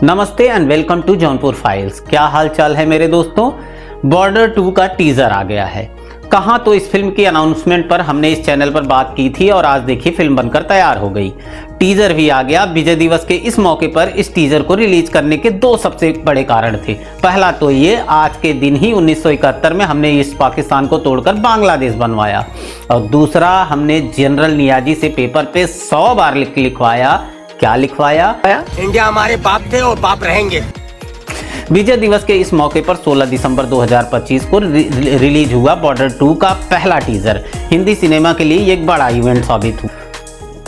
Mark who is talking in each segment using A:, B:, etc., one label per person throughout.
A: नमस्ते and welcome to Jaunpur files. क्या हाल चाल है मेरे दोस्तों। बॉर्डर 2 का टीजर आ गया है। कहाँ तो इस फिल्म की अनाउंसमेंट पर हमने इस चैनल पर बात की थी और आज देखिए फिल्म बनकर तैयार हो गई। टीजर भी आ गया। विजय दिवस के इस मौके पर इस टीजर को रिलीज करने के दो सबसे बड़े कारण थे। पहला तो ये, आज के दिन ही 1971 में हमने इस पाकिस्तान को तोड़कर बांग्लादेश बनवाया, और दूसरा, हमने जनरल नियाजी से पेपर पे 100 बार लिखवाया। क्या लिखवाया?
B: इंडिया हमारे बाप थे और बाप रहेंगे।
A: विजय दिवस के इस मौके पर 16 दिसंबर 2025 को रिलीज हुआ बॉर्डर 2 का पहला टीजर। हिंदी सिनेमा के लिए एक बड़ा इवेंट साबित हुआ।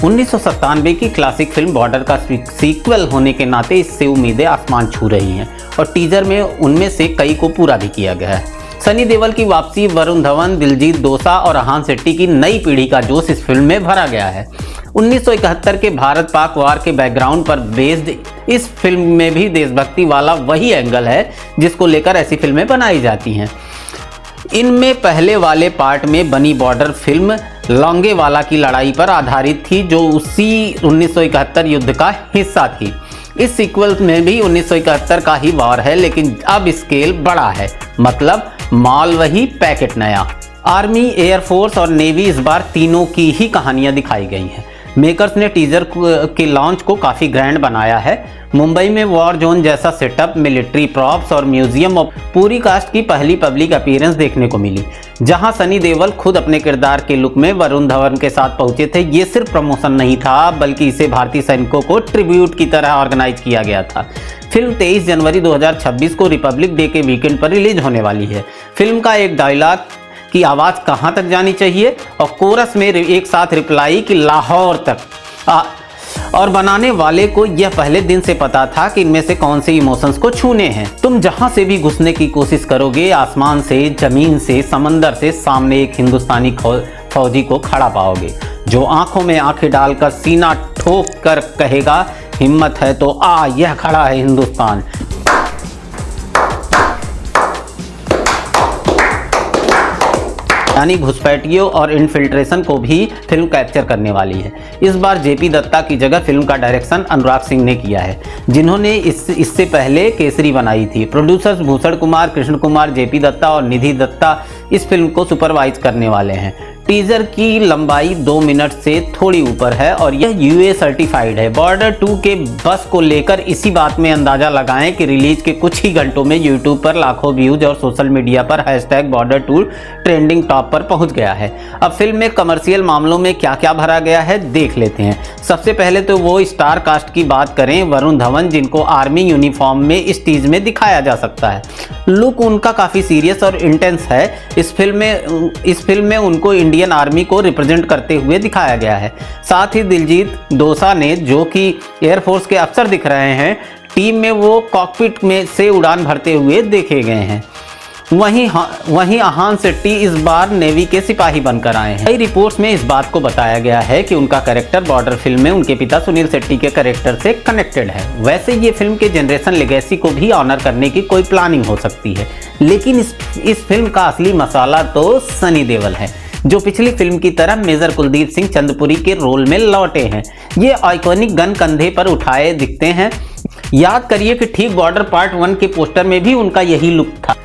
A: 1997 की क्लासिक फिल्म बॉर्डर का सीक्वल होने के नाते इससे उम्मीदें आसमान छू रही हैं, और टीजर में उनमें से कई को पूरा भी किया गया है। सनी देओल की वापसी, वरुण धवन, दिलजीत दोसांझ और अहान शेट्टी की नई पीढ़ी का जोश इस फिल्म में भरा गया है। 1971 के भारत पाक वार के बैकग्राउंड पर बेस्ड इस फिल्म में भी देशभक्ति वाला वही एंगल है जिसको लेकर ऐसी फिल्में बनाई जाती हैं। इनमें पहले वाले पार्ट में बनी बॉर्डर फिल्म लोंगेवाला की लड़ाई पर आधारित थी, जो उसी 1971 युद्ध का हिस्सा थी। इस सीक्वल में भी 1971 का ही वार है, लेकिन अब स्केल बड़ा है, मतलब माल वही, पैकेट नया। आर्मी, एयरफोर्स और नेवी इस बार तीनों की ही कहानियां दिखाई गई हैं। मेकर्स ने टीजर के लॉन्च को काफ़ी ग्रैंड बनाया है। मुंबई में वॉर जोन जैसा सेटअप, मिलिट्री प्रॉप्स और म्यूजियम और पूरी कास्ट की पहली पब्लिक अपीयरेंस देखने को मिली, जहां सनी देओल खुद अपने किरदार के लुक में वरुण धवन के साथ पहुंचे थे। ये सिर्फ प्रमोशन नहीं था, बल्कि इसे भारतीय सैनिकों को ट्रिब्यूट की तरह ऑर्गेनाइज किया गया था। फिल्म 23 जनवरी 2026 को रिपब्लिक डे के वीकेंड पर रिलीज होने वाली है। फिल्म का एक डायलॉग की आवाज़ कहाँ तक जानी चाहिए और कोरस में एक साथ रिप्लाई कि लाहौर तक, और बनाने वाले को यह पहले दिन से पता था कि इनमें से कौन से इमोशंस को छूने हैं। तुम जहां से भी घुसने की कोशिश करोगे, आसमान से, जमीन से, समंदर से, सामने एक हिंदुस्तानी फौजी को खड़ा पाओगे, जो आंखों में आंखें डालकर सीना ठोक कर कहेगा, हिम्मत है तो आ, यह खड़ा है हिंदुस्तान। यानी घुसपैठियों और इन्फिल्ट्रेशन को भी फिल्म कैप्चर करने वाली है। इस बार जेपी दत्ता की जगह फिल्म का डायरेक्शन अनुराग सिंह ने किया है, जिन्होंने इससे पहले केसरी बनाई थी। प्रोड्यूसर्स भूषण कुमार, कृष्ण कुमार, जेपी दत्ता और निधि दत्ता इस फिल्म को सुपरवाइज करने वाले हैं। टीजर की लंबाई 2 मिनट से थोड़ी ऊपर है और यह यूए सर्टिफाइड है। बॉर्डर 2 के बस को लेकर इसी बात में अंदाजा लगाएं कि रिलीज के कुछ ही घंटों में यूट्यूब पर लाखों व्यूज और सोशल मीडिया पर #Border2 ट्रेंडिंग टॉप पर पहुंच गया है। अब फिल्म में कमर्शियल मामलों में क्या क्या भरा गया है देख लेते हैं। सबसे पहले तो वो स्टार कास्ट की बात करें, वरुण धवन, जिनको आर्मी यूनिफॉर्म में इस टीज में दिखाया जा सकता है। लुक उनका काफ़ी सीरियस और इंटेंस है। इस फिल्म में उनको इंडियन आर्मी को रिप्रेजेंट करते हुए दिखाया गया है। साथ ही दिलजीत दोसांझ ने, जो कि एयरफोर्स के अफसर दिख रहे हैं, टीम में वो कॉकपिट में से उड़ान भरते हुए देखे गए हैं। वहीं अहान शेट्टी इस बार नेवी के सिपाही बनकर आए हैं। कई रिपोर्ट्स में इस बात को बताया गया है कि उनका कैरेक्टर बॉर्डर फिल्म में उनके पिता सुनील शेट्टी के कैरेक्टर से कनेक्टेड है। वैसे ये फिल्म के जनरेशन लेगेसी को भी ऑनर करने की कोई प्लानिंग हो सकती है, लेकिन इस फिल्म का असली मसाला तो सनी देओल है, जो पिछली फिल्म की तरह मेजर कुलदीप सिंह चंद्रपुरी के रोल में लौटे हैं। ये आइकॉनिक गन कंधे पर उठाए दिखते हैं। याद करिए कि ठीक बॉर्डर पार्ट 1 के पोस्टर में भी उनका यही लुक था।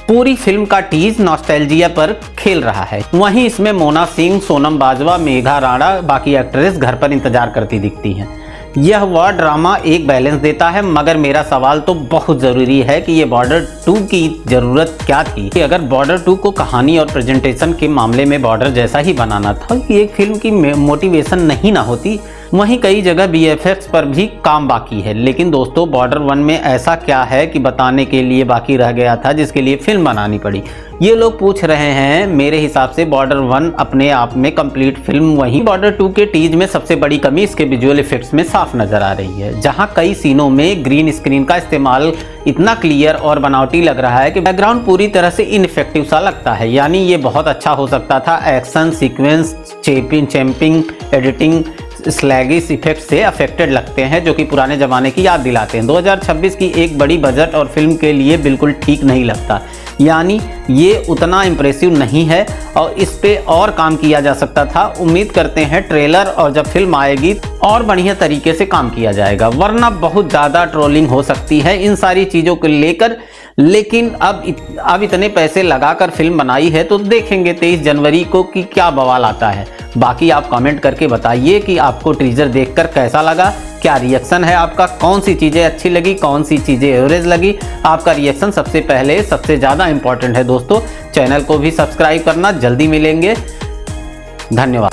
A: पूरी फिल्म का टीज नॉस्टैल्जिया पर खेल रहा है। वहीं इसमें मोना सिंह, सोनम बाजवा, मेघा राणा, बाकी एक्ट्रेस घर पर इंतजार करती दिखती हैं। यह वॉर ड्रामा एक बैलेंस देता है, मगर मेरा सवाल तो बहुत ज़रूरी है कि ये बॉर्डर 2 की ज़रूरत क्या थी। कि अगर बॉर्डर 2 को कहानी और प्रेजेंटेशन के मामले में बॉर्डर जैसा ही बनाना था, कि एक फिल्म की मोटिवेशन नहीं ना होती। वहीं कई जगह VFX पर भी काम बाकी है। लेकिन दोस्तों, बॉर्डर 1 में ऐसा क्या है कि बताने के लिए बाकी रह गया था जिसके लिए फिल्म बनानी पड़ी, ये लोग पूछ रहे हैं। मेरे हिसाब से बॉर्डर 1 अपने आप में कंप्लीट फिल्म। वहीं बॉर्डर 2 के टीज में सबसे बड़ी कमी इसके विजुअल इफेक्ट्स में साफ नजर आ रही है, जहां कई सीनों में ग्रीन स्क्रीन का इस्तेमाल इतना क्लियर और बनावटी लग रहा है कि बैकग्राउंड पूरी तरह से इनइफेक्टिव सा लगता है। यानी ये बहुत अच्छा हो सकता था। एक्शन सीक्वेंस, चैंपिंग, एडिटिंग, स्लैगिश इफेक्ट से अफेक्टेड लगते हैं, जो कि पुराने ज़माने की याद दिलाते हैं। 2026 की एक बड़ी बजट और फिल्म के लिए बिल्कुल ठीक नहीं लगता। यानी ये उतना इम्प्रेसिव नहीं है और इस पे और काम किया जा सकता था। उम्मीद करते हैं ट्रेलर और जब फिल्म आएगी और बढ़िया तरीके से काम किया जाएगा, वरना बहुत ज़्यादा ट्रोलिंग हो सकती है इन सारी चीज़ों को लेकर। लेकिन अब इतने पैसे लगाकर फिल्म बनाई है तो देखेंगे 23 जनवरी को कि क्या बवाल आता है। बाकी आप कमेंट करके बताइए कि आपको टीजर देखकर कैसा लगा, क्या रिएक्शन है आपका, कौन सी चीज़ें अच्छी लगी, कौन सी चीज़ें एवरेज लगी। आपका रिएक्शन सबसे पहले सबसे ज़्यादा इंपॉर्टेंट है दोस्तों। चैनल को भी सब्सक्राइब करना, जल्दी मिलेंगे, धन्यवाद।